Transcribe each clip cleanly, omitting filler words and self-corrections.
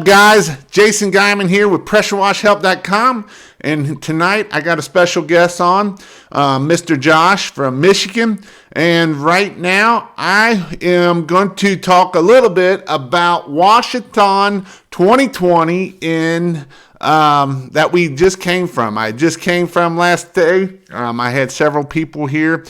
up, guys? Jason Guyman here with PressureWashHelp.com, and tonight I got a special guest on, Mr. Josh from Michigan. And right now I am going to talk a little bit about Wash-a-thon 2020 in that we just came from. I just came from last day. I had several people here.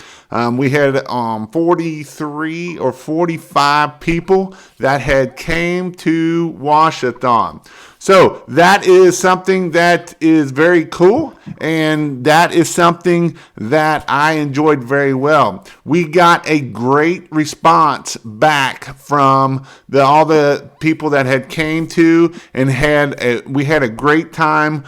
We had 43 or 45 people that had came to Wash-a-thon. So that is something that is very cool, and that is something that I enjoyed very well. We got a great response back from all the people that had came to, and we had a great time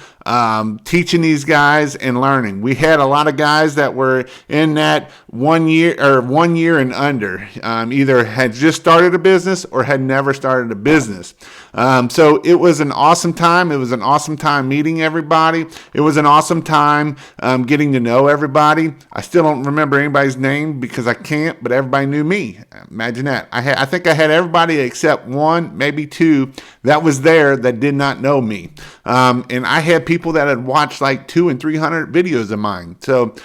teaching these guys and learning. We had a lot of guys that were in that 1 year and under, either had just started a business or had never started a business. So it was an awesome time. It was an awesome time meeting everybody. It was an awesome time getting to know everybody. I still don't remember anybody's name because I can't, but everybody knew me. Imagine that. I think I had everybody except one, maybe two, that was there that did not know me. And I had people that had watched like 200 and 300 videos of mine. So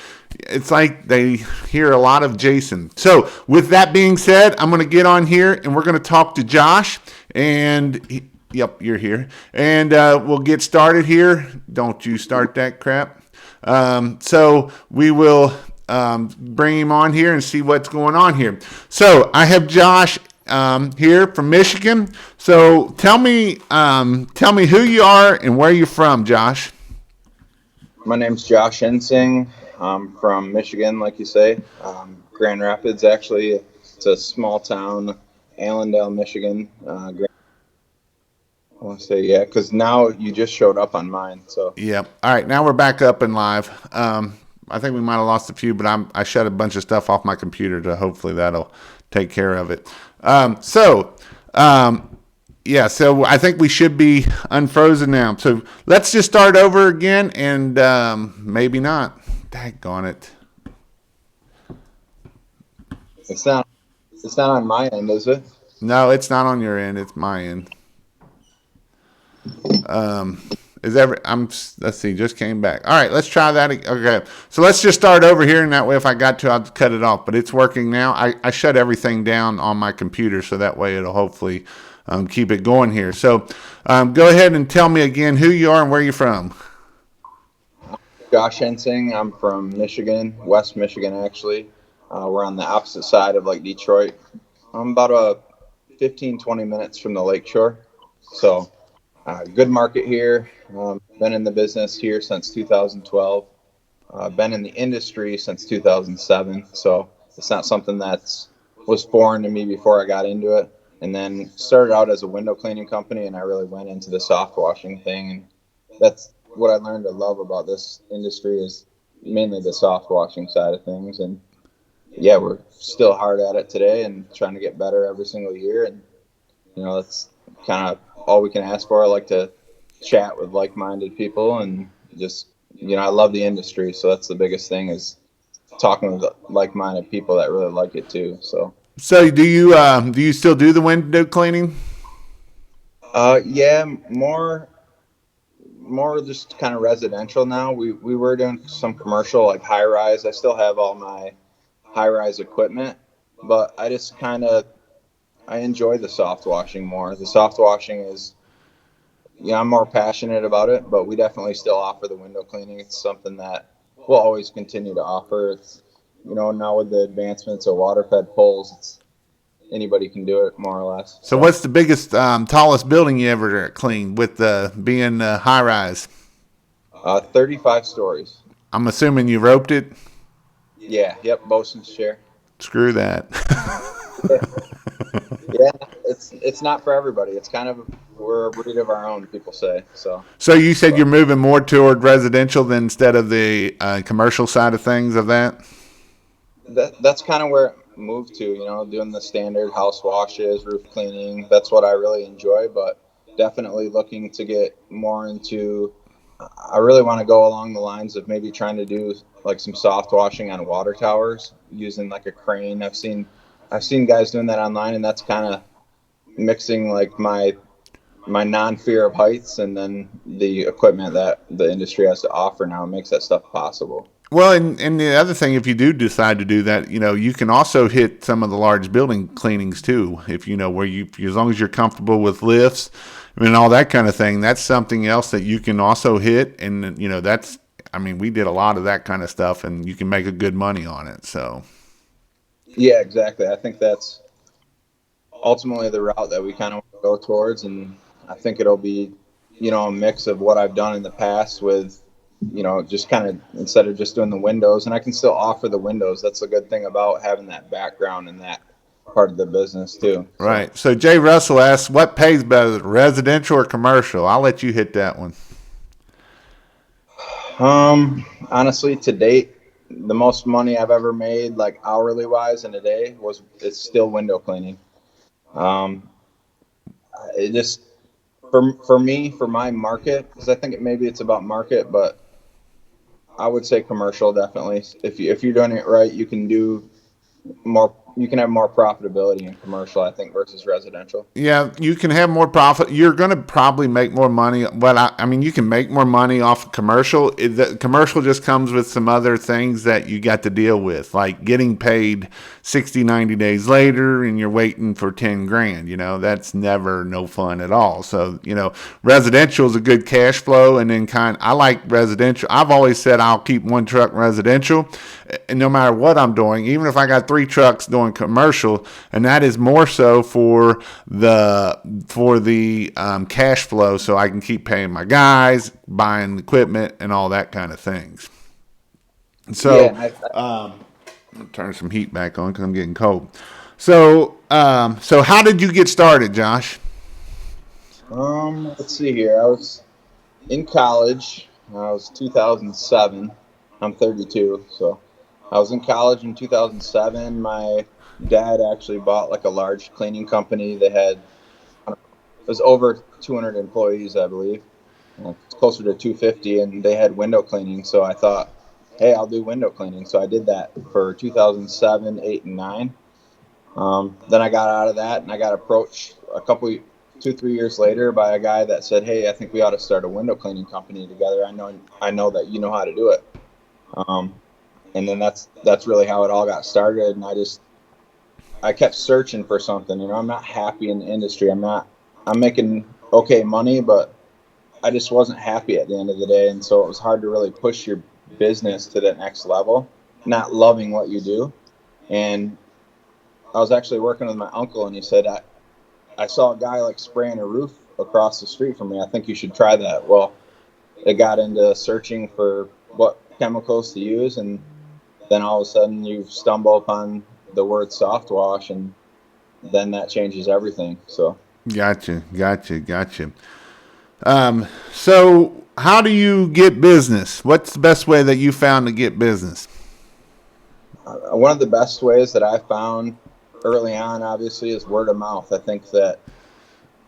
it's like they hear a lot of Jason. So with that being said, I'm going to get on here and we're going to talk to Josh. And yep, you're here. And we'll get started here. Don't you start that crap. So we will bring him on here and see what's going on here. So I have Josh here from Michigan. So tell me who you are and where you're from, Josh. My name's Josh Ensing. I'm from Michigan, like you say. Grand Rapids, actually. It's a small town, Allendale, Michigan. I want to say, yeah, because now you just showed up on mine. So yeah. All right, now we're back up and live. I think we might have lost a few, but I shut a bunch of stuff off my computer, to hopefully that'll take care of it. So I think we should be unfrozen now. So let's just start over again, and maybe not. Daggone it. It's not on my end, is it? No, it's not on your end. It's my end. Let's see, just came back. All right, let's try that. Okay, so let's just start over here, and that way if I got to, I'll cut it off. But it's working now. I shut everything down on my computer, so that way it'll hopefully keep it going here. So go ahead and tell me again who you are and where you're from. Josh Ensing. I'm from Michigan, West Michigan, actually. We're on the opposite side of like Detroit. I'm about 15, 20 minutes from the lakeshore. So good market here. Been in the business here since 2012. Been in the industry since 2007. So it's not something that was foreign to me before I got into it. And then started out as a window cleaning company, and I really went into the soft washing thing. And that's what I learned to love about this industry, is mainly the soft washing side of things. And yeah, we're still hard at it today and trying to get better every single year. And that's kind of all we can ask for. I like to chat with like-minded people, and just I love the industry, so that's the biggest thing, is talking with like-minded people that really like it too. So do you still do the window cleaning? Yeah, more just kind of residential now. We were doing some commercial, like high-rise. I still have all my high-rise equipment, but I just I enjoy the soft washing more. The soft washing is, I'm more passionate about it, but we definitely still offer the window cleaning. It's something that we'll always continue to offer. It's, now with the advancements of water-fed pulls, anybody can do it, more or less. So what's the biggest, tallest building you ever cleaned with being high-rise? 35 stories. I'm assuming you roped it? Yeah, yep, bosun's chair. Screw that. Yeah, it's not for everybody. It's kind of, we're a breed of our own, people say. So you said you're moving more toward residential than instead of the commercial side of things of that? That's kind of where it moved to, doing the standard house washes, roof cleaning. That's what I really enjoy, but definitely looking to get more into, I really want to go along the lines of maybe trying to do like some soft washing on water towers using like a crane. I've seen guys doing that online, and that's kind of mixing like my my non-fear of heights, and then the equipment that the industry has to offer now makes that stuff possible. Well, and the other thing, if you do decide to do that, you can also hit some of the large building cleanings too. If where as long as you're comfortable with lifts and all that kind of thing, that's something else that you can also hit. And that's, I mean, we did a lot of that kind of stuff, and you can make a good money on it. So, Yeah, exactly. I think that's ultimately the route that we kind of go towards, and I think it'll be, a mix of what I've done in the past with, just kind of instead of just doing the windows, and I can still offer the windows. That's a good thing about having that background in that part of the business too. Right. So Jay Russell asks, what pays better, residential or commercial? I'll let you hit that one. Honestly, to date, the most money I've ever made, like hourly wise in a day, it's still window cleaning. It just for me, for my market, because I think maybe it's about market, but I would say commercial definitely. If you're doing it right, you can do more. You can have more profitability in commercial, I think, versus residential. Yeah, you can have more profit. You're going to probably make more money, but I mean, you can make more money off of commercial. The commercial just comes with some other things that you got to deal with, like getting paid 60, 90 days later, and you're waiting for 10 grand. That's never no fun at all. So, residential is a good cash flow, and then I like residential. I've always said I'll keep one truck residential, and no matter what I'm doing, even if I got 3 trucks doing commercial, and that is more so for the cash flow, so I can keep paying my guys, buying equipment, and all that kind of things. So, I'm gonna turn some heat back on because I'm getting cold. So, how did you get started, Josh? Let's see here. I was in college. I was 2007. I'm 32, so I was in college in 2007. My dad actually bought like a large cleaning company. It was over 200 employees, I believe. It's closer to 250, and they had window cleaning. So I thought, hey, I'll do window cleaning. So I did that for 2007, 8, and 9. Then I got out of that, and I got approached 2, 3 years later by a guy that said, hey, I think we ought to start a window cleaning company together. I know that you know how to do it. And then that's really how it all got started. And I kept searching for something. I'm not happy in the industry. I'm making okay money, but I just wasn't happy at the end of the day. And so it was hard to really push your business to the next level, not loving what you do. And I was actually working with my uncle, and he said, I saw a guy like spraying a roof across the street from me. I think you should try that. Well, it got into searching for what chemicals to use, and then all of a sudden you stumble upon the word soft wash, and then that changes everything. So Gotcha. So how do you get business? What's the best way that you found to get business? One of the best ways that I found early on, obviously, is word of mouth. I think that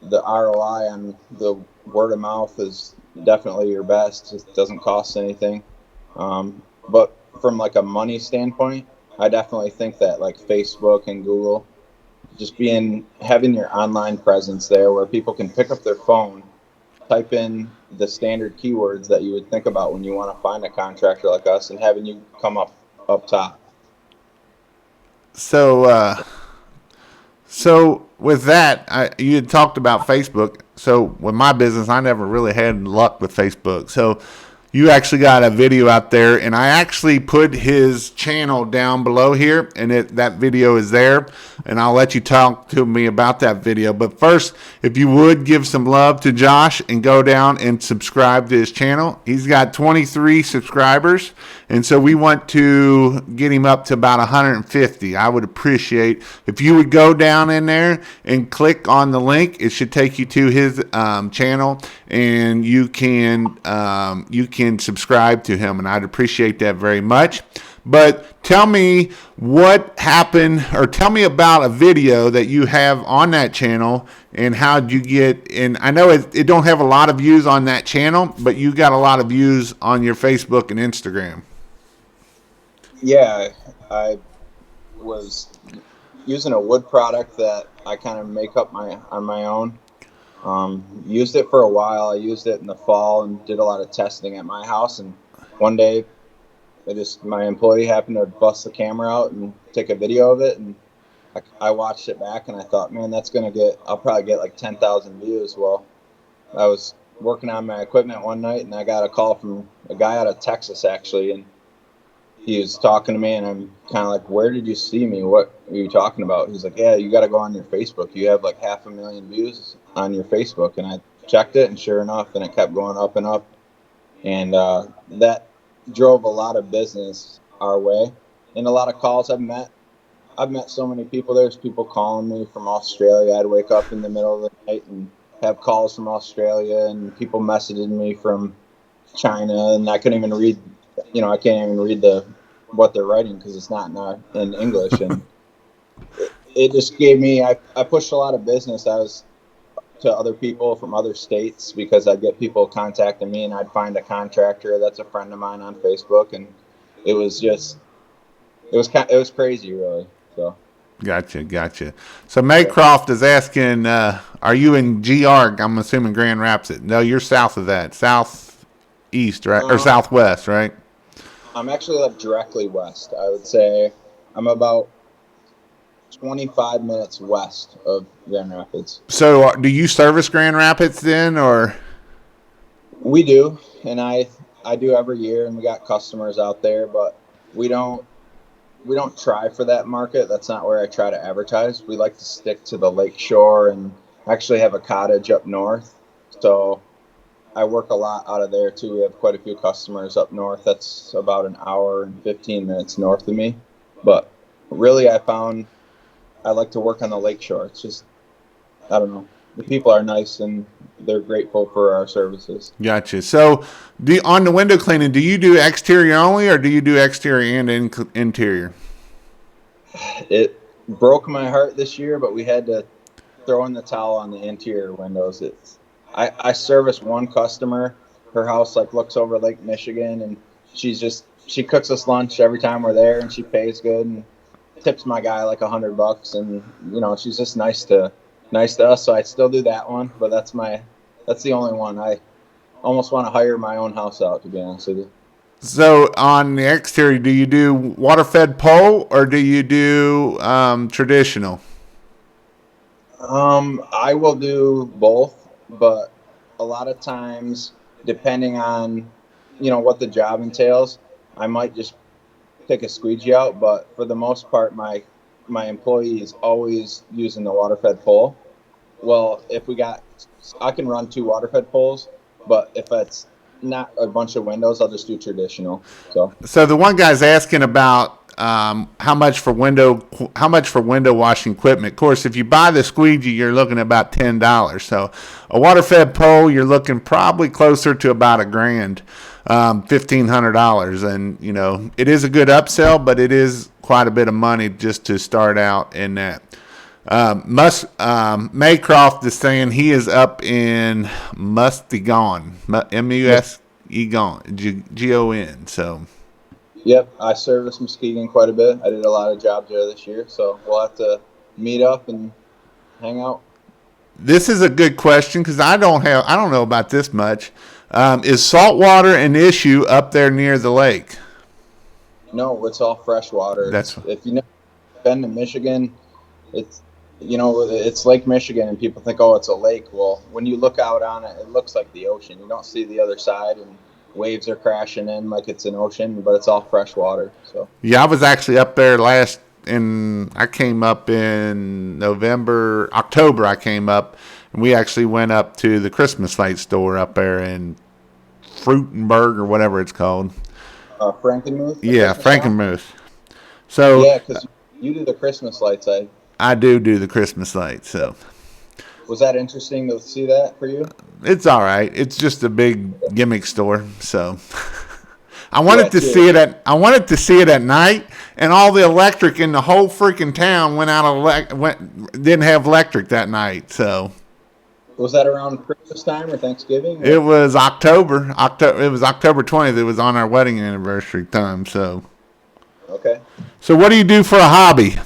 the ROI on the word of mouth is definitely your best. It doesn't cost anything. But from like a money standpoint, I definitely think that like Facebook and Google, just having your online presence there where people can pick up their phone, type in the standard keywords that you would think about when you want to find a contractor like us, and having you come up top. So with that, you had talked about Facebook. So with my business, I never really had luck with Facebook. So you actually got a video out there, and I actually put his channel down below here, and that video is there, and I'll let you talk to me about that video. But first, if you would give some love to Josh and go down and subscribe to his channel. He's got 23 subscribers, and so we want to get him up to about 150. I would appreciate if you would go down in there and click on the link. It should take you to his channel, and you can subscribe to him, and I'd appreciate that very much. But tell me what happened, or tell me about a video that you have on that channel, and how did you get, and I know it don't have a lot of views on that channel, but you got a lot of views on your Facebook and Instagram. Yeah, I was using a wood product that I kind of make up on my own. Used it for a while. I used it in the fall and did a lot of testing at my house. And one day, my employee happened to bust the camera out and take a video of it, and I watched it back, and I thought, man, I'll probably get like 10,000 views. Well, I was working on my equipment one night, and I got a call from a guy out of Texas, actually, and he was talking to me, and I'm kind of like, where did you see me? What are you talking about? He's like, yeah, you got to go on your Facebook. You have like 500,000 views on your Facebook. And I checked it, and sure enough, and it kept going up and up. And that drove a lot of business our way, and a lot of calls. I've met so many people. There's people calling me from Australia. I'd wake up in the middle of the night and have calls from Australia, and people messaging me from China, and I couldn't even read. I can't even read what they're writing because it's not in English, and it just gave me. I pushed a lot of business. I was to other people from other states because I'd get people contacting me, and I'd find a contractor that's a friend of mine on Facebook, and it was crazy, really. So. Gotcha. So Maycroft is asking, are you in GR? I'm assuming Grand Rapids. No, you're south of that, southeast, right, or southwest, right? I'm actually like directly west. I would say I'm about 25 minutes west of Grand Rapids. So do you service Grand Rapids then, or? We do, and I do every year, and we got customers out there, but we don't try for that market. That's not where I try to advertise. We like to stick to the lake shore and actually have a cottage up north. So I work a lot out of there too. We have quite a few customers up north. That's about an hour and 15 minutes north of me. But really, I found I like to work on the lake shore. It's just, I don't know. The people are nice, and they're grateful for our services. Gotcha. So on the window cleaning, do you do exterior only, or do you do exterior and interior? It broke my heart this year, but we had to throw in the towel on the interior windows. I service one customer. Her house looks over Lake Michigan, and she cooks us lunch every time we're there, and she pays good and tips my guy like $100, and she's just nice to us. So I still do that one, but that's the only one. I almost want to hire my own house out, to be honest with you. So on the exterior, do you do water-fed pole, or do you do traditional? I will do both, but a lot of times, depending on what the job entails, I might just pick a squeegee out. But for the most part, my employee is always using the water-fed pole. Well, I can run 2 water-fed poles, but if it's not a bunch of windows, I'll just do traditional. So the one guy's asking about how much for window washing equipment. Of course, if you buy the squeegee, you're looking at about $10. So a water-fed pole, you're looking probably closer to about $1,000, $1,500, and it is a good upsell, but it is quite a bit of money just to start out in that. Maycroft is saying he is up in Muskegon, Gon. So. Yep, I service Muskegon quite a bit. I did a lot of jobs there this year, so we'll have to meet up and hang out. This is a good question because I don't know about this much. Is saltwater an issue up there near the lake? No, it's all fresh water. If you've never been to Michigan, it's Lake Michigan, and people think, oh, it's a lake. Well, when you look out on it, it looks like the ocean. You don't see the other side, and waves are crashing in like it's an ocean, but it's all fresh water. So yeah, I was actually up there I came up in October. I came up, and we actually went up to the Christmas light store up there in Fruitenberg or whatever it's called. Frankenmuth? Yeah, Frankenmuth. So yeah, because you do the Christmas lights. I do the Christmas lights. So was that interesting to see that for you? It's all right. It's just a big gimmick store. So I wanted to see it at night, and all the electric in the whole freaking town didn't have electric that night. So was that around Christmas time or Thanksgiving? It was October. It was October 20th. It was on our wedding anniversary time. So okay. So what do you do for a hobby?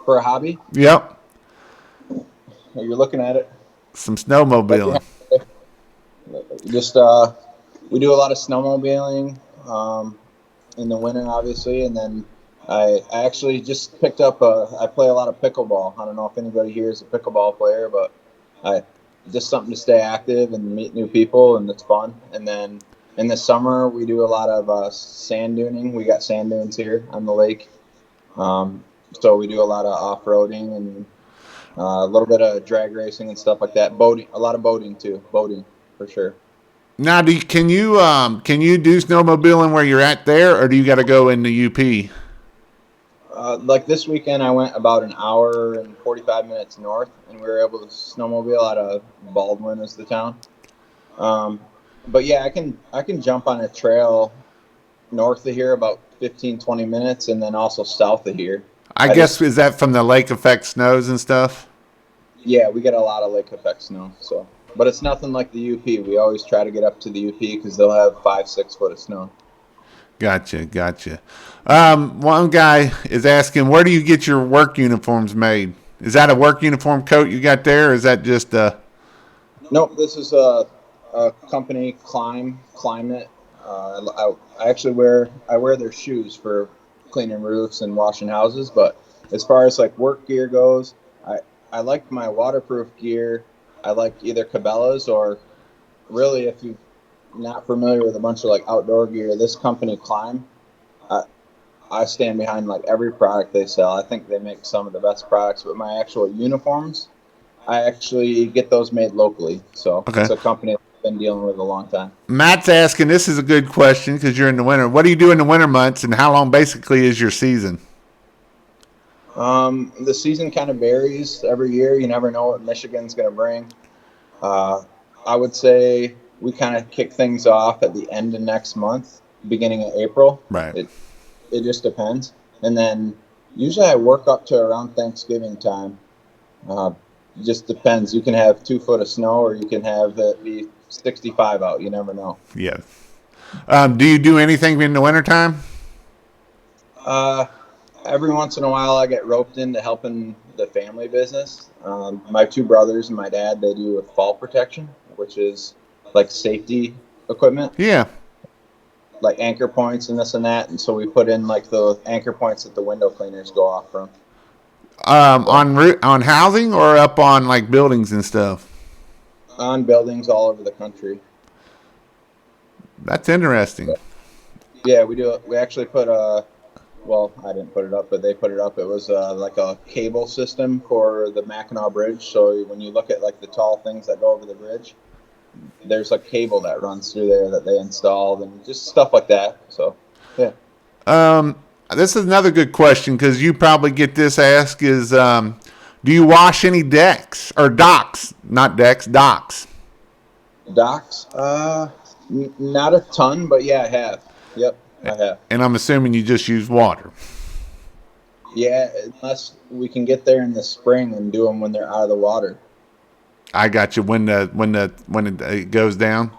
For a hobby? Yep. You're looking at it. some But snowmobiling. just we do a lot of snowmobiling in the winter, obviously, and then I actually just picked up. I play a lot of pickleball. I don't know if anybody here is a pickleball player, but I just something to stay active and meet new people, and it's fun. And then in the summer, we do a lot of sand duning. We got sand dunes here on the lake, so we do a lot of off roading and a little bit of drag racing and stuff like that. Boating, a lot of boating too. Boating for sure. Now, can you do snowmobiling where you're at there, or do you got to go into UP? Like this weekend, I went about an hour and 45 minutes north, and we were able to snowmobile out of Baldwin, is the town. Um, but yeah, I can jump on a trail north of here about 15, 20 minutes, and then also south of here. I I guess just is that from the lake effect snows and stuff? Yeah, we get a lot of lake effect snow. So, but it's nothing like the UP. We always try to get up to the UP because they'll have 5, 6 foot of snow. Gotcha, gotcha. One guy is asking, where do you get your work uniforms made? Is that a work uniform coat you got there, or is that just Nope, this is a company climate. I actually wear their shoes for cleaning roofs and washing houses. But as far as like work gear goes, I like my waterproof gear. I like either Cabela's or really if you're not familiar with a bunch of like outdoor gear, this company Climb. I, I stand behind like every product they sell. I think they make some of the best products. But my actual uniforms, I actually get those made locally. So okay? it's a company I've been dealing with a long time. Matt's asking, this is a good question because you're in the winter. What do you do in the winter months, and how long basically is your season? The season kind of varies every year. You never know what Michigan's going to bring. Uh, I would say we kind of kick things off at the end of next month, beginning of April. Right. It just depends. And then usually I work up to around Thanksgiving time. Uh, just depends. You can have 2 foot of snow or you can have it be 65 out. You never know. Yeah. Do you do anything in the wintertime? Uh, every once in a while I get roped into helping the family business. My two brothers and my dad, they do with fall protection, which is like safety equipment, Yeah. like anchor points and this and that. And so we put in like the anchor points that the window cleaners go off from. So On housing or up on like buildings and stuff? on buildings all over the country. That's interesting. Yeah, we do. We actually put well, I didn't put it up, but they put it up. It was like a cable system for the Mackinac Bridge. So when you look at like the tall things that go over the bridge, there's a cable that runs through there that they installed and just stuff like that. So, yeah. This is another good question because you probably get this asked is, do you wash any decks or docks? Not decks, docks. Docks? Not a ton, but yeah, I have. Yep, I have. And I'm assuming you just use water. Yeah, unless we can get there in the spring and do them when they're out of the water. I got you when it goes down.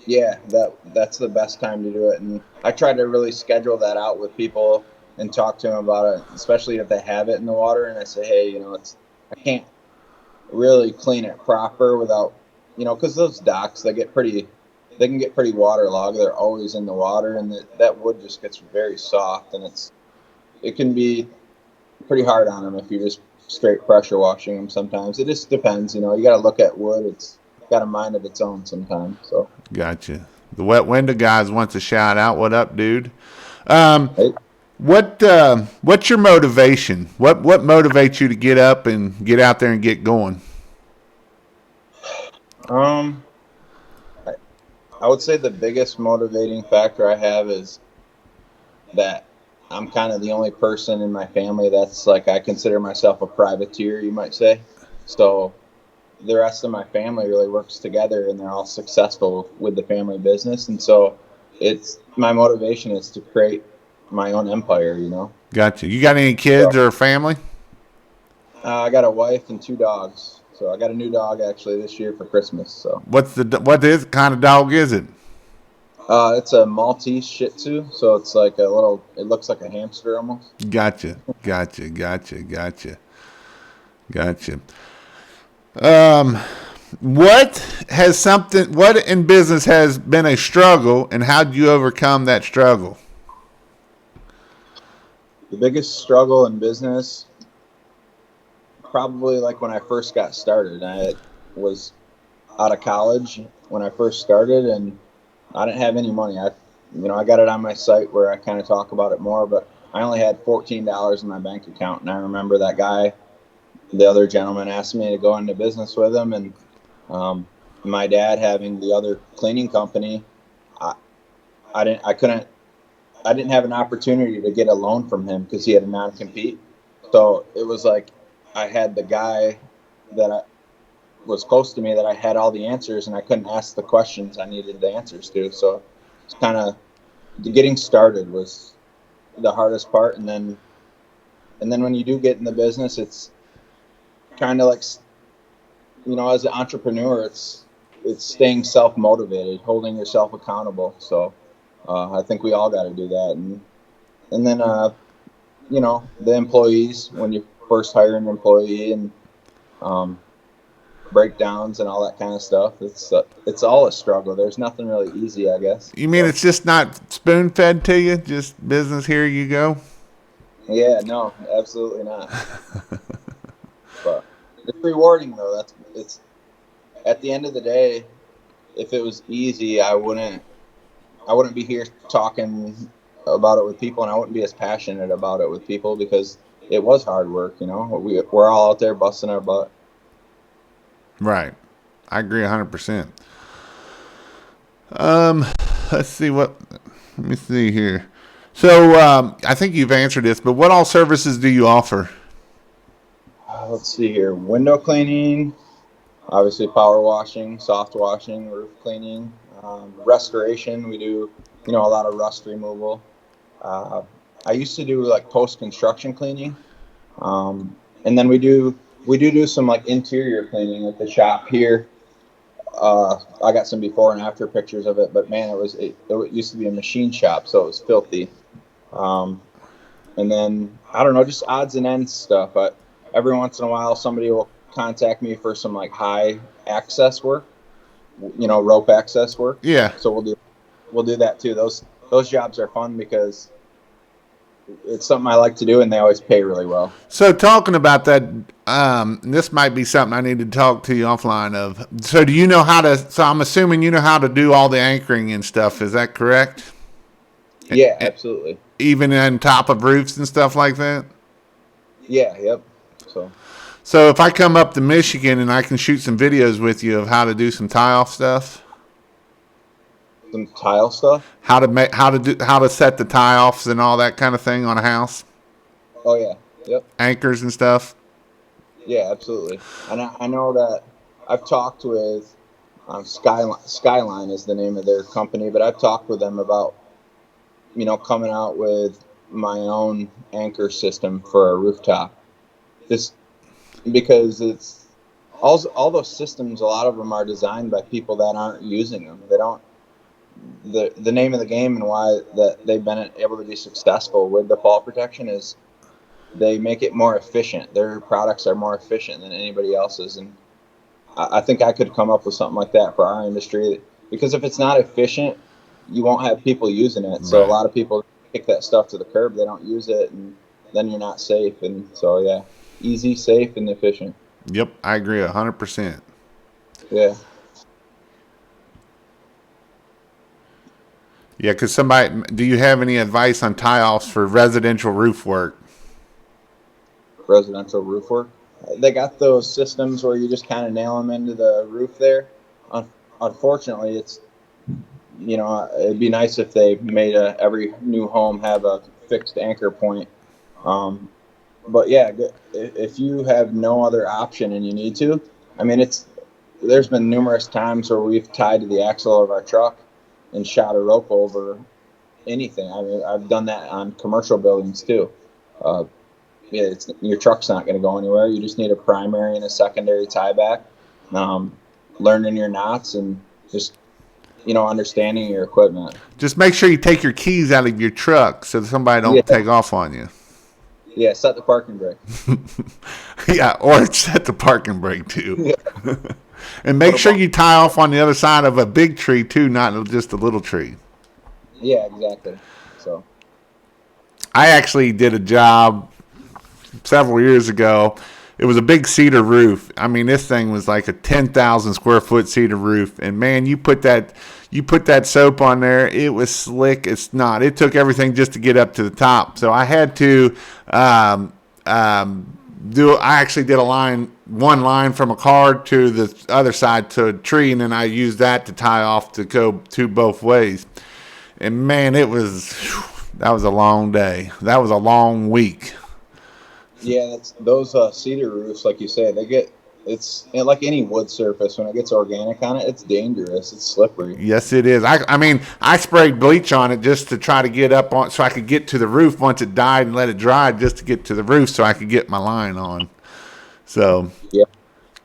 Yeah, that's the best time to do it, and I try to really schedule that out with people and talk to them about it, especially if they have it in the water. And I say, hey, I can't really clean it proper without, because those docks they can get pretty waterlogged. They're always in the water, and that wood just gets very soft, and it can be pretty hard on them if you're just straight pressure washing them. Sometimes it just depends. You got to look at wood. It's got a mind of its own sometimes. So. Gotcha. The wet window guys wants a shout out. What up, dude? Hey. What's your motivation? What motivates you to get up and get out there and get going? I would say the biggest motivating factor I have is that I'm kind of the only person in my family that's like, I consider myself a privateer, you might say. So the rest of my family really works together and they're all successful with the family business. And so it's my motivation is to create my own empire, Gotcha. You got any kids or family? I got a wife and 2 dogs. So I got a new dog actually this year for Christmas. So What kind of dog is it? it's a Maltese Shih Tzu. So it's like it looks like a hamster almost. Gotcha. What in business has been a struggle, and how did you overcome that struggle? The biggest struggle in business, probably like when I first got started. I was out of college when I first started, and I didn't have any money. I got it on my site where I kind of talk about it more, but I only had $14 in my bank account. And I remember that guy, the other gentleman, asked me to go into business with him, and my dad having the other cleaning company, I didn't have an opportunity to get a loan from him because he had a non-compete. So it was like I had the guy that was close to me that I had all the answers, and I couldn't ask the questions I needed the answers to. So it's kind of getting started was the hardest part, and then when you do get in the business, it's kind of like, as an entrepreneur, it's staying self-motivated, holding yourself accountable. So I think we all got to do that, and then the employees, when you first hire an employee, and breakdowns and all that kind of stuff. It's all a struggle. There's nothing really easy, I guess. You mean it's just not spoon fed to you? Just business, here you go? Yeah, no, absolutely not. But it's rewarding though. It's at the end of the day, if it was easy, I wouldn't be here talking about it with people, and I wouldn't be as passionate about it with people, because it was hard work. We're all out there busting our butt. Right. I agree 100%. Let's see let me see here. So, I think you've answered this, but what all services do you offer? Let's see here. Window cleaning, obviously power washing, soft washing, roof cleaning, restoration. We do, a lot of rust removal. I used to do like post-construction cleaning. And then we do some like interior cleaning at the shop here. I got some before and after pictures of it, but man, it used to be a machine shop, so it was filthy. And then I don't know, just odds and ends stuff. But every once in a while, somebody will contact me for some like high access work, rope access work. Yeah. So we'll do that too. Those jobs are fun because it's something I like to do, and they always pay really well. So talking about that, this might be something I need to talk to you offline of. So do you know so I'm assuming you know how to do all the anchoring and stuff. Is that correct? Yeah, absolutely. Even on top of roofs and stuff like that? Yeah, yep. So if I come up to Michigan and I can shoot some videos with you of how to do some tile stuff. Some tile stuff? How to set the tie-offs and all that kind of thing on a house? Oh yeah, yep. Anchors and stuff? Yeah, absolutely. And I know that I've talked with Skyline is the name of their company, but I've talked with them about coming out with my own anchor system for a rooftop. This because it's all those systems. A lot of them are designed by people that aren't using them. They don't. The name of the game and why that they've been able to be successful with the fall protection is they make it more efficient. Their products are more efficient than anybody else's, and I think I could come up with something like that for our industry, because if it's not efficient, you won't have people using it. So right. A lot of people kick that stuff to the curb. They don't use it, and then you're not safe. And so, yeah, easy, safe, and efficient. Yep, I agree 100%. Yeah. Yeah, because do you have any advice on tie-offs for residential roof work? Residential roof work? They got those systems where you just kind of nail them into the roof there. Unfortunately, it'd be nice if they made every new home have a fixed anchor point. But yeah, if you have no other option and you need to, there's been numerous times where we've tied to the axle of our truck and shot a rope over anything. I've done that on commercial buildings too. Your truck's not going to go anywhere. You just need a primary and a secondary tie back. Learning your knots and just, understanding your equipment. Just make sure you take your keys out of your truck so that somebody don't take off on you. Yeah, set the parking brake. Yeah, or set the parking brake too. And make sure you tie off on the other side of a big tree too, not just a little tree. Yeah, exactly. So I actually did a job several years ago. It was a big cedar roof. I mean, this thing was like a 10,000 square foot cedar roof. And man, you put that soap on there, it was slick. It's not. It took everything just to get up to the top. So I had to I actually did one line from a car to the other side to a tree, and then I used that to tie off to go to both ways. And man, that was a long day. That was a long week. yeah, those cedar roofs, like you say, it's like any wood surface. When it gets organic on it, it's dangerous. It's slippery. Yes, it is. I mean, I sprayed bleach on it just to try to get up on, so I could get to the roof once it died and let it dry, just to get to the roof so I could get my line on. So, Yeah,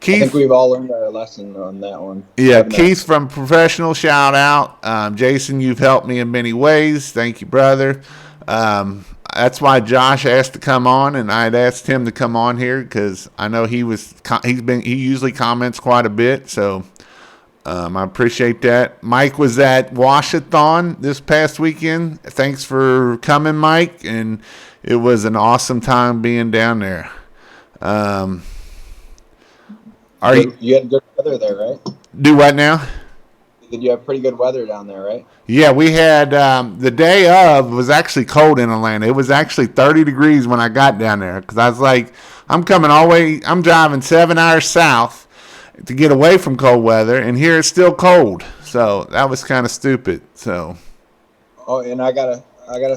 Keith, I think we've all learned our lesson on that one. Yeah, Keith from Professional, shout out. Jason, you've helped me in many ways. Thank you, brother. That's why Josh asked to come on, and I had asked him to come on here because I know he usually comments quite a bit, so I appreciate that. Mike was at wash-a-thon this past weekend. Thanks for coming, Mike, and it was an awesome time being down there. You had good weather there, right? Do what now? Did you have pretty good weather down there, right? Yeah, we had the day of was actually cold in Atlanta. It was actually 30 degrees when I got down there because I was like, I'm driving 7 hours south to get away from cold weather, and here it's still cold. So that was kind of stupid. So. Oh, and I gotta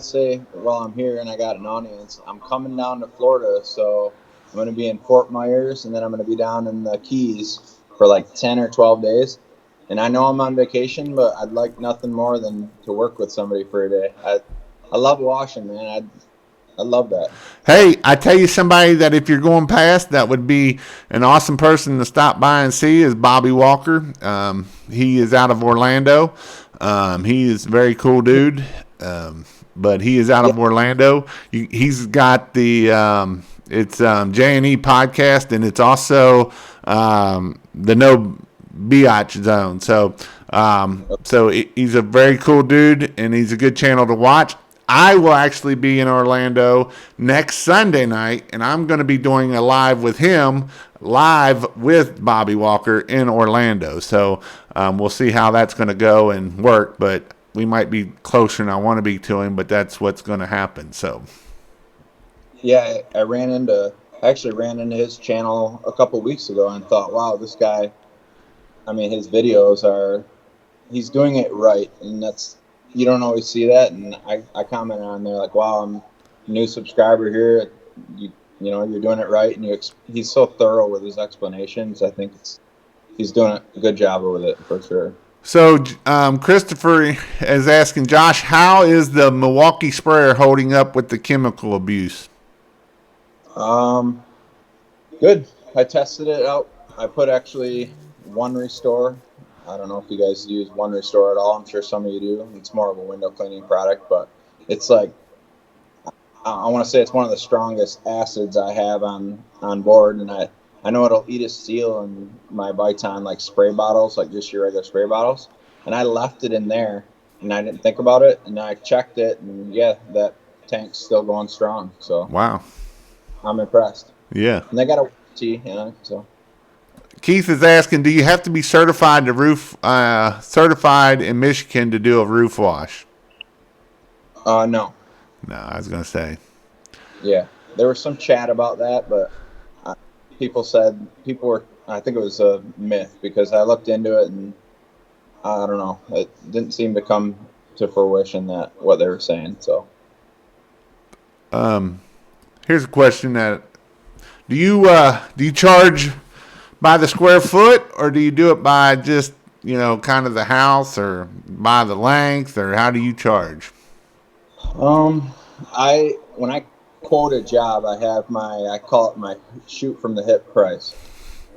say, while I'm here and I got an audience, I'm coming down to Florida, so I'm gonna be in Fort Myers, and then I'm gonna be down in the Keys for like 10 or 12 days. And I know I'm on vacation, but I'd like nothing more than to work with somebody for a day. I love washing, man. I love that. Hey, I tell you somebody that if you're going past, that would be an awesome person to stop by and see is Bobby Walker. He is out of Orlando. He is a very cool dude, but he is out of Orlando. He's got the it's J&E podcast, and it's also the No Biatch Zone. So he's a very cool dude, and he's a good channel to watch. I will actually be in Orlando next Sunday night, and I'm going to be doing a live with Bobby Walker in Orlando. So we'll see how that's going to go and work, but we might be closer than I want to be to him, but that's what's going to happen. So yeah, I actually ran into his channel a couple weeks ago and thought, wow, this guy, I mean, his videos he's doing it right, and you don't always see that. And I commented on there like, wow, I'm a new subscriber here. You know, you're doing it right, and he's so thorough with his explanations. I think he's doing a good job with it for sure. So Christopher is asking Josh, how is the Milwaukee sprayer holding up with the chemical abuse? Good. I tested it out. I put actually One Restore. I don't know if you guys use One Restore at all. I'm sure some of you do. It's more of a window cleaning product, but it's like, I want to say it's one of the strongest acids I have on board, and I know it'll eat a seal in my Viton, like spray bottles, like just your regular spray bottles. And I left it in there, and I didn't think about it, and I checked it, and yeah, that tank's still going strong. So wow, I'm impressed. Yeah, and they got a warranty, so. Keith is asking, do you have to be certified in Michigan to do a roof wash? No. No, I was going to say. Yeah, there was some chat about that, but I think it was a myth because I looked into it and I don't know, it didn't seem to come to fruition that what they were saying. So, here's a question that do you charge by the square foot, or do you do it by just, kind of the house, or by the length, or how do you charge? When I quote a job, I call it my shoot from the hip price.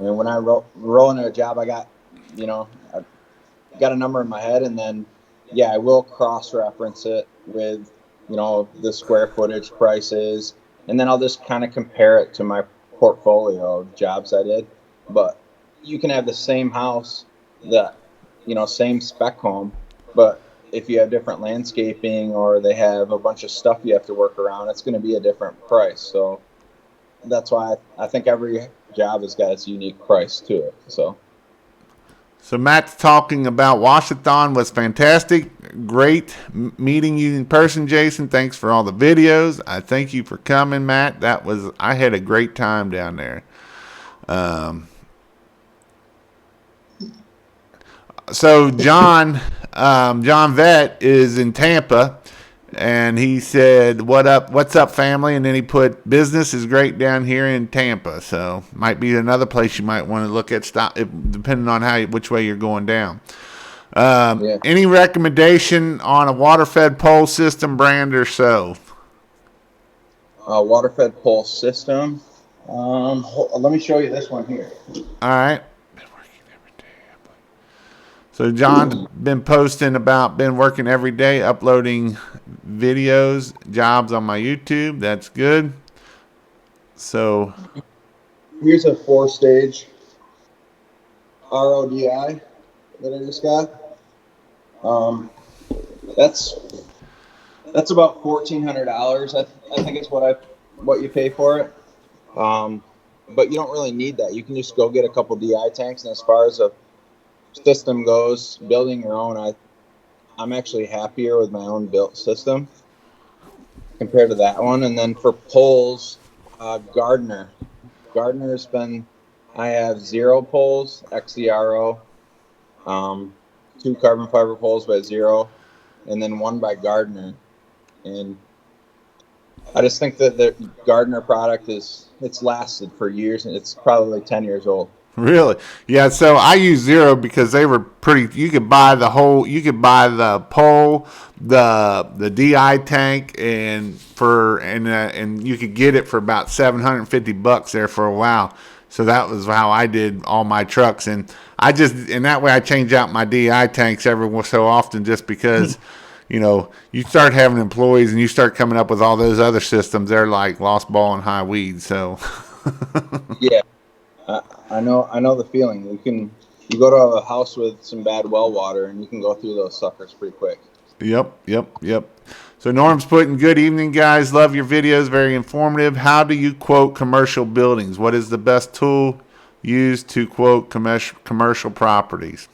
And when I roll into a job, I got a number in my head, and then I will cross-reference it with the square footage prices, and then I'll just kind of compare it to my portfolio of jobs I did. But you can have the same house, that, same spec home, but if you have different landscaping or they have a bunch of stuff you have to work around, it's going to be a different price. So that's why I think every job has got its unique price to it. So Matt's talking about wash-a-thon was fantastic. Great meeting you in person, Jason. Thanks for all the videos. I thank you for coming, Matt. I had a great time down there. So John Vett is in Tampa, and he said, what's up, family? And then he put, business is great down here in Tampa. So might be another place you might want to look at, depending on which way you're going down. Yeah. Any recommendation on a water-fed pole system, brand or so? Water-fed pole system. Let me show you this one here. All right. So John's been working every day, uploading videos, jobs on my YouTube. That's good. So here's a 4-stage RODI that I just got. That's about $1,400. I think it's what you pay for it. But you don't really need that. You can just go get a couple DI tanks, and as far as a system goes, building your own, I'm actually happier with my own built system compared to that one. And then for poles, Gardner's been, I have 0 poles, XERO, 2 carbon fiber poles by 0, and then 1 by Gardner. And I just think that the Gardner product it's lasted for years, and it's probably like 10 years old. Really? Yeah, so I use 0 because they were pretty. You could buy the pole, the DI tank, and you could get it for about $750 there for a while. So that was how I did all my trucks, and that way I change out my DI tanks every so often, just because you start having employees and you start coming up with all those other systems, they're like lost ball and high weed. So yeah. I know the feeling. You go to a house with some bad well water, and you can go through those suckers pretty quick. Yep. So Norm's putting, good evening, guys. Love your videos. Very informative. How do you quote commercial buildings? What is the best tool used to quote commercial properties?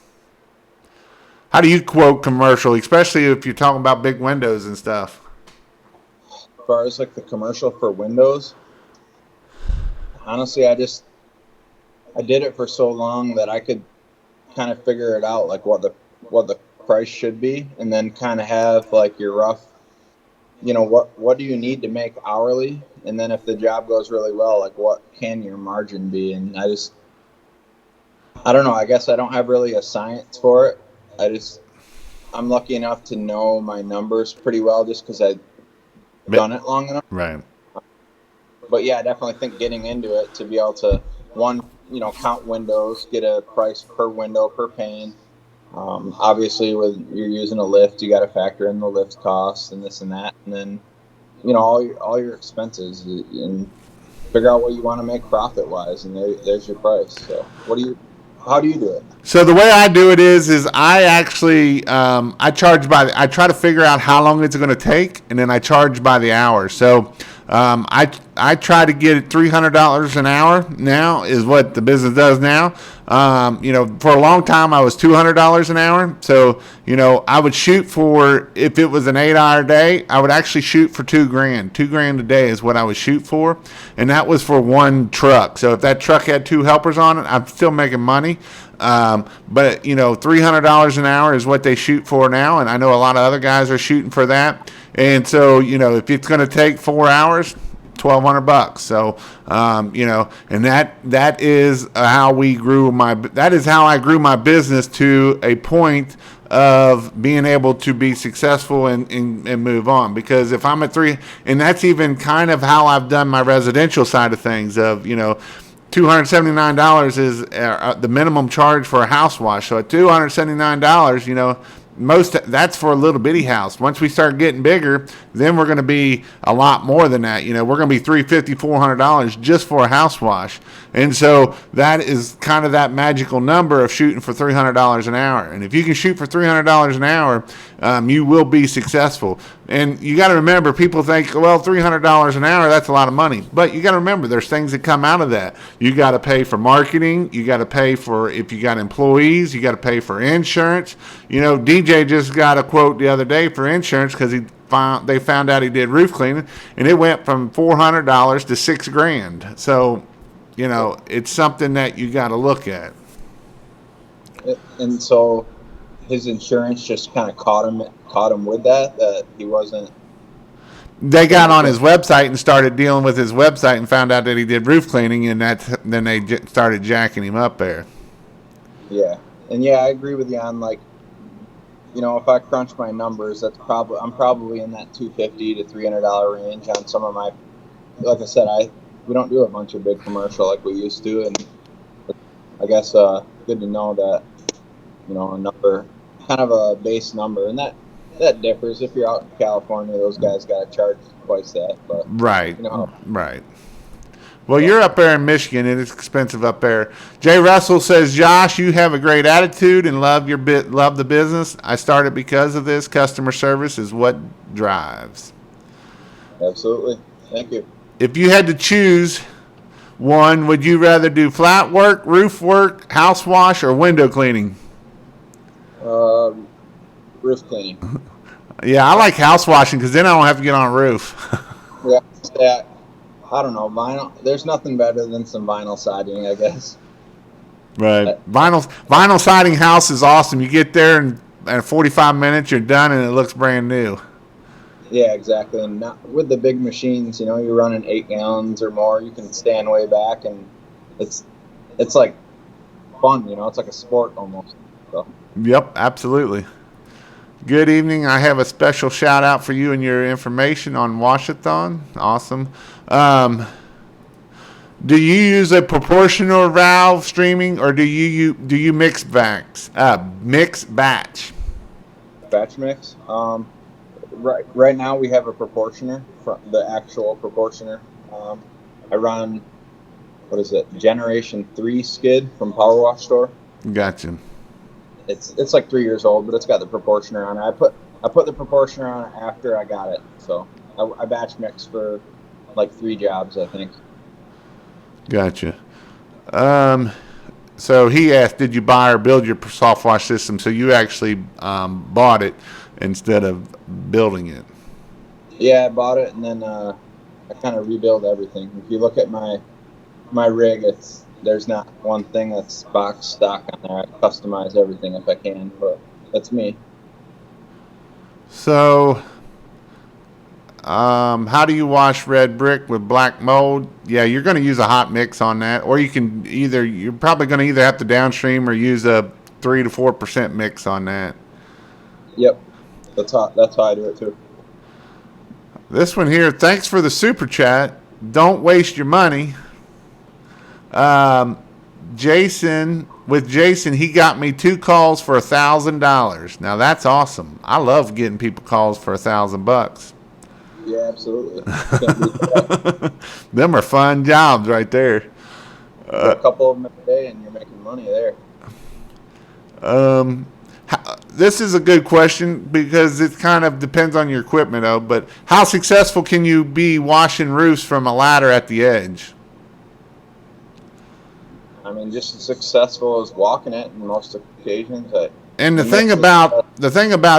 How do you quote commercial, especially if you're talking about big windows and stuff? As far as like the commercial for windows, honestly, I did it for so long that I could kind of figure it out, like what the price should be, and then kind of have like your rough, what do you need to make hourly, and then if the job goes really well, like what can your margin be? And I don't know. I guess I don't have really a science for it. I'm lucky enough to know my numbers pretty well, just because I've done it long enough. Right. But yeah, I definitely think getting into it to be able to count windows, get a price per window, per pane. Obviously, when you're using a lift, you got to factor in the lift costs and this and that, and then all your expenses, and figure out what you want to make profit wise, and there's your price. So how do you do it? So the way I do it is I actually I try to figure out how long it's going to take, and then I charge by the hour. So I try to get it $300 an hour now is what the business does now. For a long time I was $200 an hour. So, I would shoot for, if it was an 8-hour day, I would actually shoot for $2,000. $2,000 a day is what I would shoot for. And that was for one truck. So if that truck had 2 helpers on it, I'm still making money. But $300 an hour is what they shoot for now. And I know a lot of other guys are shooting for that. And so, if it's going to take 4 hours, $1,200. So, and that is how I grew my business to a point of being able to be successful and move on. Because if I'm at 3, and that's even kind of how I've done my residential side of things of, $279 is the minimum charge for a house wash. So at $279, that's for a little bitty house. Once we start getting bigger, then we're going to be a lot more than that. We're going to be $350, $400 just for a house wash. And so that is kind of that magical number of shooting for $300 an hour. And if you can shoot for $300 an hour, you will be successful. And you got to remember, people think, well, $300 an hour, that's a lot of money. But you got to remember, there's things that come out of that. You got to pay for marketing. You got to pay for, if you got employees, you got to pay for insurance. DJ just got a quote the other day for insurance because they found out he did roof cleaning, and it went from $400 to $6,000. So, it's something that you got to look at. And so his insurance just kind of caught him with that he wasn't. They got on his website and started dealing with his website and found out that he did roof cleaning, and then they started jacking him up there. Yeah, and I agree with you on if I crunch my numbers, I'm probably in that $250 to $300 range on some of my. Like I said, we don't do a bunch of big commercial like we used to, and I guess good to know that a number, kind of a base number, and that differs. If you're out in California, those guys got to charge twice that. But right. Well, you're up there in Michigan, and it's expensive up there. Jay Russell says, Josh, you have a great attitude and love the business. I started because of this. Customer service is what drives. Absolutely. Thank you. If you had to choose one, would you rather do flat work, roof work, house wash, or window cleaning? Roof cleaning. Yeah, I like house washing because then I don't have to get on a roof. Yeah. I don't know, vinyl. There's nothing better than some vinyl siding, I guess. Right. Vinyl siding house is awesome. You get there and in 45 minutes you're done and it looks brand new. Yeah, exactly. And with the big machines, you're running 8 gallons or more. You can stand way back, and it's like fun. It's like a sport almost. So. Yep, absolutely. Good evening. I have a special shout out for you and your information on wash-a-thon. Awesome. Do you use a proportional valve streaming, or do you mix batch? Batch mix. Right now we have a proportioner, the actual proportioner. I run, Generation 3 skid from Power Wash Store. Gotcha. It's like 3 years old, but it's got the proportioner on it. I put the proportioner on it after I got it, so I batch mix for like 3 jobs, I think. Gotcha. So he asked, did you buy or build your soft wash system? So you actually bought it instead of building it. Yeah, I bought it, and then I kind of rebuild everything. If you look at my rig, there's not one thing that's box stock on there. I customize everything if I can, but that's me. So, how do you wash red brick with black mold? Yeah, you're going to use a hot mix on that, or you're probably going to either have to downstream or use a 3 to 4% mix on that. Yep, that's how I do it too. This one here, thanks for the super chat. Don't waste your money. Jason, he got me 2 calls for $1,000. Now that's awesome. I love getting people calls for $1,000. Yeah, absolutely. Them are fun jobs right there. A couple of them a day, and you're making money there. This is a good question because it kind of depends on your equipment, though. But how successful can you be washing roofs from a ladder at the edge? I mean, just as successful as walking it in most occasions. And the thing about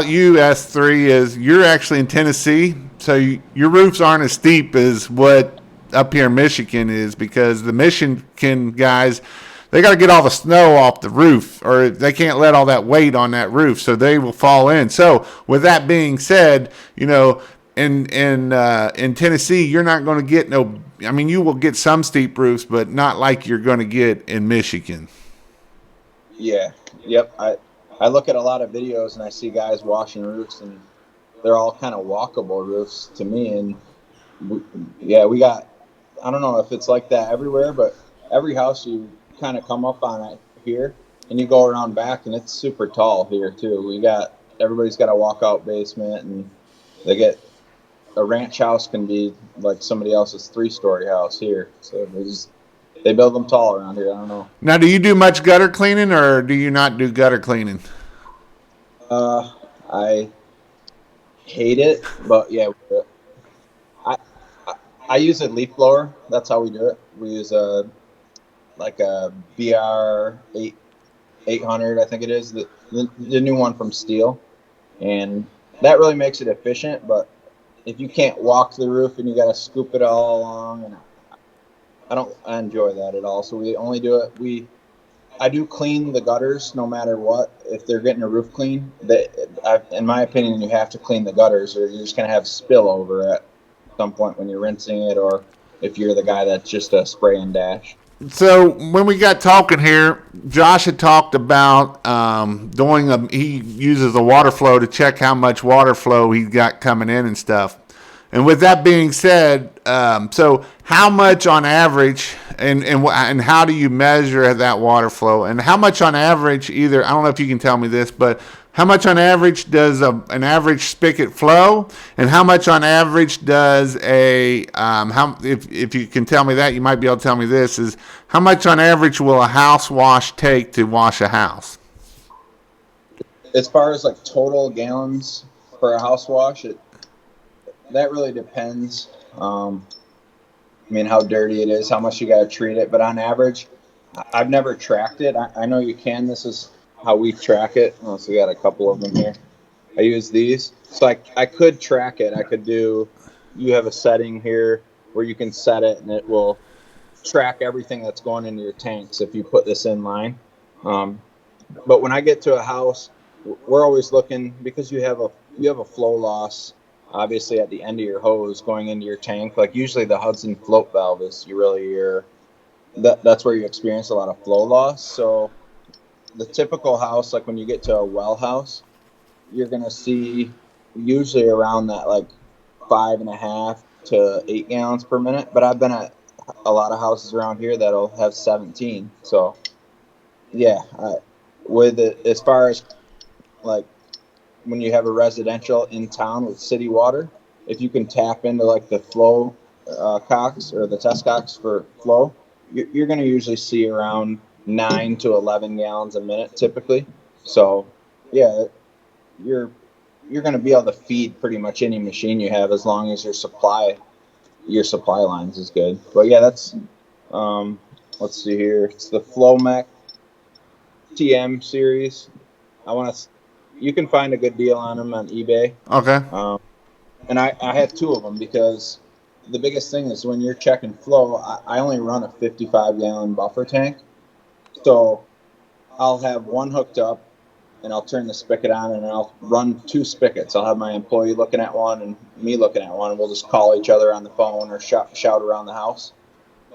you, S3, is you're actually in Tennessee, so your roofs aren't as steep as what up here in Michigan is, because the Michigan guys, they got to get all the snow off the roof, or they can't let all that weight on that roof, so they will fall in. So with that being said, in Tennessee, you're not going to get you will get some steep roofs, but not like you're going to get in Michigan. Yeah. Yep. I look at a lot of videos and I see guys washing roofs, and they're all kind of walkable roofs to me. And we got, I don't know if it's like that everywhere, but every house you kind of come up on it here, and you go around back, and it's super tall here too. We got everybody's got a walkout basement, and they get a ranch house can be like somebody else's 3-story house here. So they build them tall around here. I don't know. Now, do you do much gutter cleaning, or do you not do gutter cleaning? I hate it, but yeah, we do it. I, I I use a leaf blower. That's how we do it. We use a BR 800, I think it is, the new one from Steel, and that really makes it efficient. But if you can't walk the roof and you got to scoop it all along, and I enjoy that at all. So we only do it. I do clean the gutters no matter what. If they're getting a roof clean, in my opinion, you have to clean the gutters, or you're just gonna have spillover at some point when you're rinsing it, or if you're the guy that's just a spray and dash. So when we got talking here, Josh had talked about he uses a water flow to check how much water flow he's got coming in and stuff. And with that being said, so how much on average, and how do you measure that water flow? And how much on average, either, I don't know if you can tell me this, but how much on average does an average spigot flow? And how much on average does if you can tell me that, you might be able to tell me this, is how much on average will a house wash take to wash a house? As far as like total gallons for a house wash, that really depends. I mean, how dirty it is, how much you got to treat it. But on average, I've never tracked it. I know you can. This is how we track it. Oh, so we got a couple of them here. I use these. So I could track it. You have a setting here where you can set it, and it will track everything that's going into your tanks if you put this in line. But when I get to a house, we're always looking, because you have a flow loss, obviously, at the end of your hose going into your tank. Like usually the Hudson float valve is that's where you experience a lot of flow loss. So the typical house, like when you get to a well house, you're gonna see usually around that like 5.5 to 8 gallons per minute. But I've been at a lot of houses around here that'll have 17. So yeah, with it, as far as like when you have a residential in town with city water, if you can tap into like the flow cocks or the test cocks for flow, you're going to usually see around 9 to 11 gallons a minute typically. So yeah, you're going to be able to feed pretty much any machine you have, as long as your supply lines is good. But yeah, that's let's see here. It's the Flowmec TM series. You can find a good deal on them on eBay. Okay. And I have 2 of them, because the biggest thing is when you're checking flow, I only run a 55-gallon buffer tank. So I'll have one hooked up, and I'll turn the spigot on, and I'll run 2 spigots. I'll have my employee looking at one and me looking at one, and we'll just call each other on the phone or shout around the house.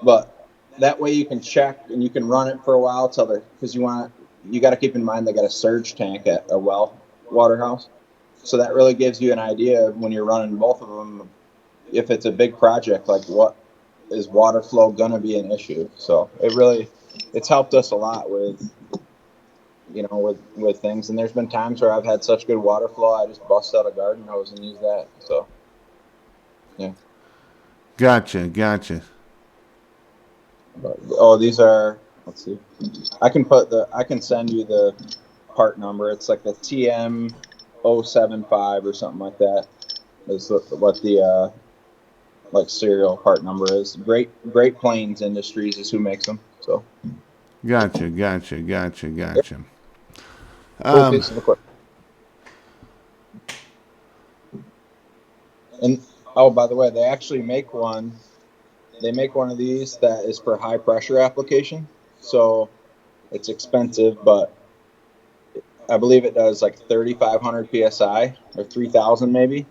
But that way you can check and you can run it for a while because you got to keep in mind they got a surge tank at a well water house. So that really gives you an idea of, when you're running both of them, if it's a big project, like what is water flow going to be an issue. So it's helped us a lot with things. And there's been times where I've had such good water flow, I just bust out a garden hose and use that. So yeah. Gotcha. But, these are, let's see. I can send you the part number. It's like the TM 075 or something like that. Is what the like serial part number is. Great Plains Industries is who makes them. So. Gotcha. Cool piece of equipment. And by the way, they actually make one. They make one of these that is for high pressure application. So it's expensive, but I believe it does like 3,500 psi or 3,000 maybe.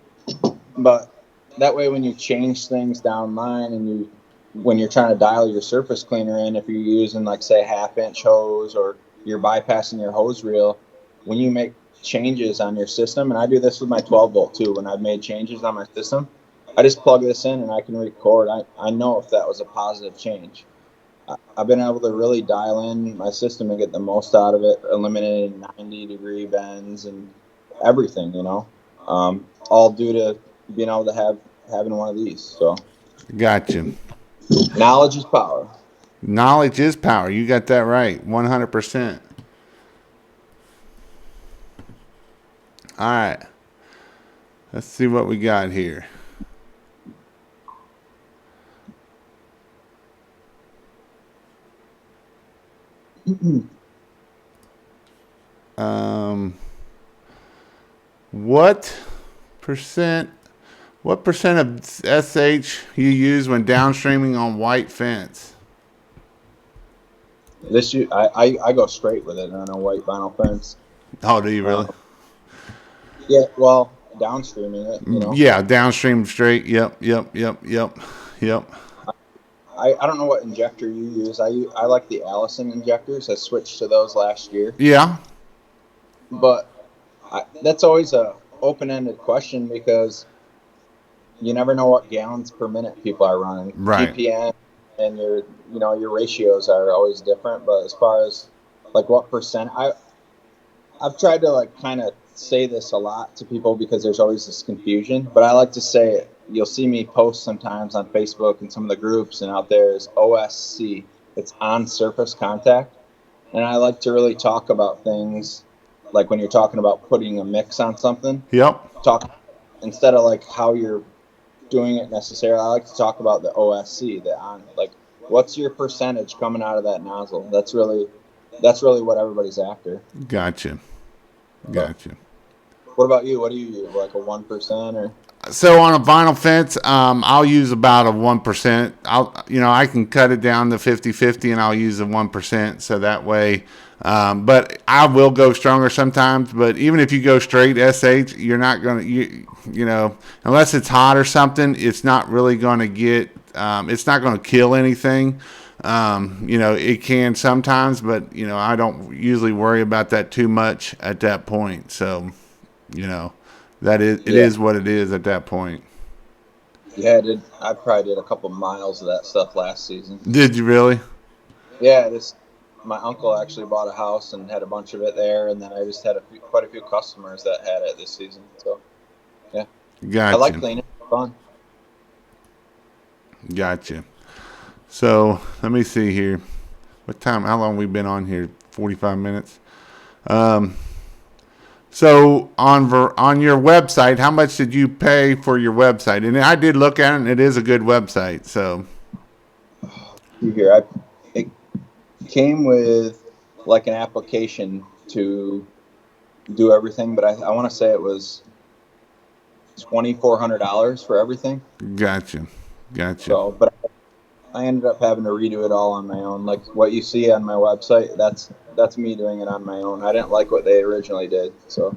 But that way, when you change things down line, and when you're trying to dial your surface cleaner in, if you're using like say 1/2-inch hose, or you're bypassing your hose reel, when you make changes on your system, and I do this with my 12 volt too, when I've made changes on my system, I just plug this in and I can record. I know if that was a positive change. I've been able to really dial in my system and get the most out of it, eliminating 90-degree bends and everything, all due to being able to having one of these. So Gotcha. knowledge is power. Knowledge is power. You got that right. 100%. All right. Let's see what we got here. What percent what percent of SH you use when downstreaming on white fence? I go straight with it on a white vinyl fence. Oh, do you really? Yeah, well, downstreaming it. Yeah, downstream straight. Yep. I don't know what injector you use. I like the Allison injectors. I switched to those last year. Yeah. But that's always a open-ended question because you never know what gallons per minute people are running. Right. GPM and your ratios are always different. But as far as like what percent, I've tried to like kind of say this a lot to people because there's always this confusion. But I like to say it. You'll see me post sometimes on Facebook and some of the groups and out there is OSC. It's on surface contact. And I like to really talk about things like when you're talking about putting a mix on something. Yep. Talk instead of like how you're doing it necessarily. I like to talk about the OSC, like what's your percentage coming out of that nozzle. That's really what everybody's after. Gotcha. What about you? What do you use? Like a 1% or? So on a vinyl fence, I'll use about a 1%. I can cut it down to 50-50 and I'll use a 1%. So that way, but I will go stronger sometimes. But even if you go straight SH, you're not going to, unless it's hot or something, it's not really going to it's not going to kill anything. It can sometimes, but, I don't usually worry about that too much at that point. So, it is what it is at that point. Yeah, I probably did a couple miles of that stuff last season. Did you really? Yeah, my uncle actually bought a house and had a bunch of it there, and then I just had quite a few customers that had it this season. So, yeah. Gotcha. I like cleaning. It's fun. Gotcha. So, let me see here. How long we been on here? 45 minutes. So on your website, how much did you pay for your website? And I did look at it, and it is a good website. So it came with like an application to do everything, but I want to say it was $2,400 for everything. Gotcha. So, but I ended up having to redo it all on my own. Like what you see on my website, that's me doing it on my own. I didn't like what they originally did, so.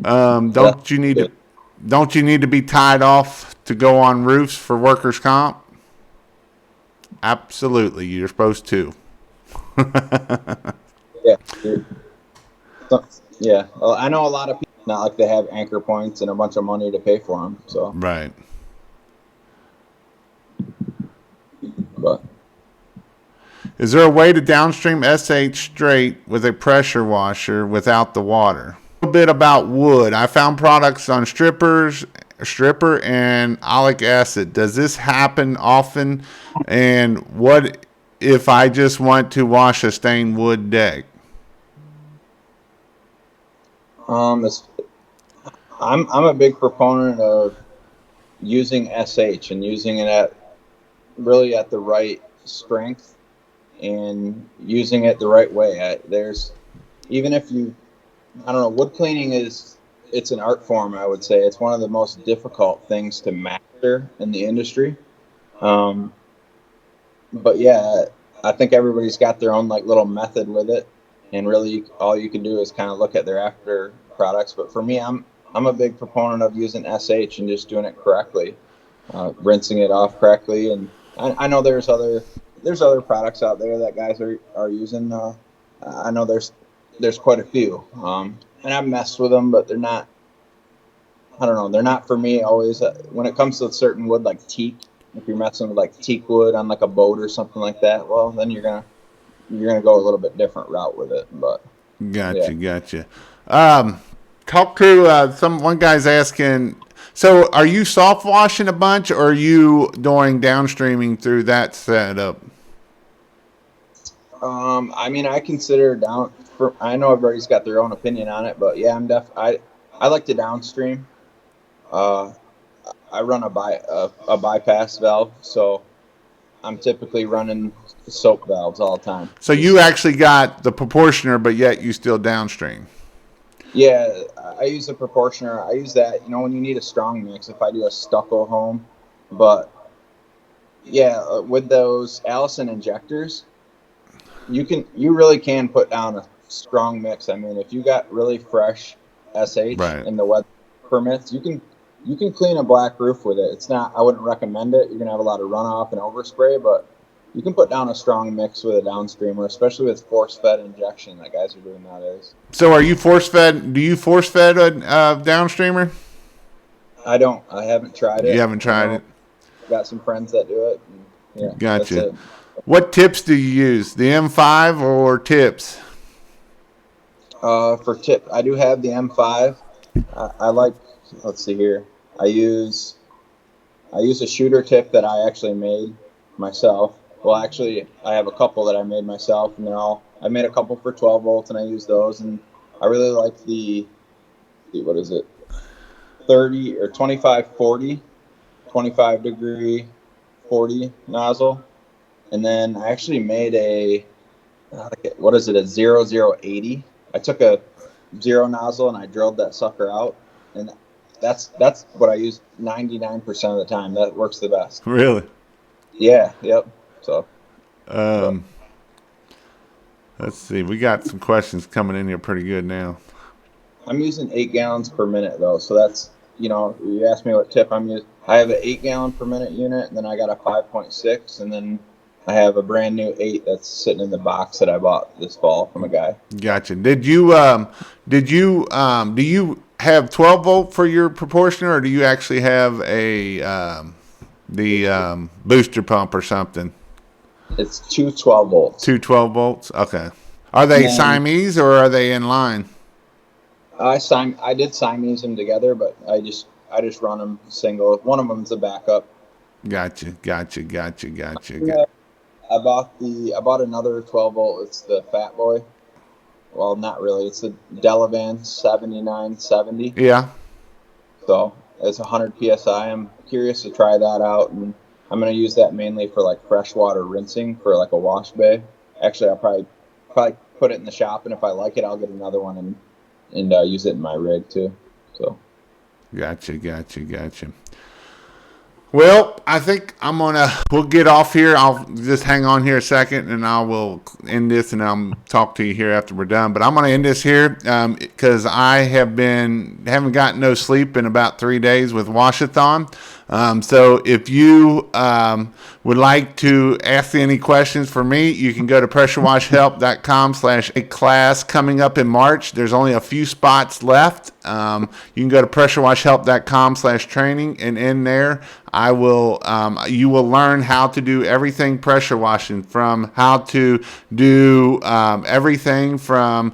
Don't you need to be tied off to go on roofs for workers' comp? Absolutely, you're supposed to. Yeah. Yeah. Well, I know a lot of people not like they have anchor points and a bunch of money to pay for them. So. Right. But. Is there a way to downstream SH straight with a pressure washer without the water? A little bit about wood. I found products on stripper and oleic acid. Does this happen often? And what if I just want to wash a stained wood deck? I'm a big proponent of using SH and using it at the right strength and using it the right way. Wood cleaning it's an art form. I would say it's one of the most difficult things to master in the industry. But yeah, I think everybody's got their own like little method with it, and really all you can do is kind of look at their after products. But for me, I'm a big proponent of using SH and just doing it correctly, rinsing it off correctly. And I know there's other products out there that guys are using. I know there's quite a few, and I've messed with them, but they're not. I don't know. They're not for me always. When it comes to certain wood like teak, if you're messing with like teak wood on like a boat or something like that, well, then you're gonna you're gonna go a little bit different route with it. But yeah. Gotcha. Talk to one guy's asking. So, are you soft washing a bunch, or are you doing downstreaming through that setup? I mean, I consider I know everybody's got their own opinion on it, but yeah, I like to downstream. Uh, I run a bypass valve, so I'm typically running soap valves all the time. So you actually got the proportioner, but yet you still downstream. Yeah, I use a proportioner. I use that, when you need a strong mix. If I do a stucco home, but yeah, with those Allison injectors, you really can put down a strong mix. I mean, if you got really fresh SH Right. and the weather permits, you can clean a black roof with it. It's not, I wouldn't recommend it. You're gonna have a lot of runoff and overspray, but you can put down a strong mix with a downstreamer, especially with force fed injection that guys are doing nowadays. So are you force fed? Do you force fed a downstreamer? I don't. I haven't tried it. You haven't tried it. Got some friends that do it. And yeah, Gotcha. that's it. What tips do you use? The M5 or tips? For tip, I do have the M5. I like. Let's see here. I use a shooter tip that I actually made myself. Well, actually, I have a couple that I made myself, and I made a couple for 12 volts, and I use those. And I really like what is it, 30 or 25-40, 25 degree 40 nozzle. And then I actually made a 0080. I took a zero nozzle and I drilled that sucker out, and that's what I use 99% of the time. That works the best. Really? Yeah. Yep. So. Let's see. We got some questions coming in here pretty good now. I'm using 8 gallons per minute though, so that's you asked me what tip I'm using. I have an 8 gallon per minute unit, and then I got a 5.6, and then I have a brand new 8 that's sitting in the box that I bought this fall from a guy. Gotcha. Do you have 12 volt for your proportioner, or do you actually have the booster pump or something? It's 212 volts. 12 volts. Okay. Are they Siamese or are they in line? I did Siamese them together, but I just run them single. One of them's a backup. Gotcha. Yeah. I bought another 12 volt. It's the Fat Boy. Well, not really. It's the Delavan 7970. Yeah. So it's 100 psi. I'm curious to try that out, and I'm gonna use that mainly for like freshwater rinsing for like a wash bay. Actually, I'll probably put it in the shop, and if I like it, I'll get another one and use it in my rig too. So. Gotcha. Well, I think we'll get off here. I'll just hang on here a second, and I will end this, and I'll talk to you here after we're done. But I'm going to end this here because I haven't gotten no sleep in about 3 days with wash-a-thon. So if you would like to ask any questions for me, you can go to pressurewashhelp.com/class coming up in March. There's only a few spots left. You can go to pressurewashhelp.com/training, and in there, you will learn how to do everything pressure washing, from how to do everything from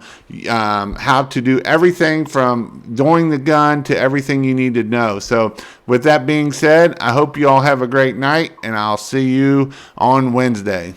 doing the gun to everything you need to know. So with that being said, I hope you all have a great night, and I'll see you on Wednesday.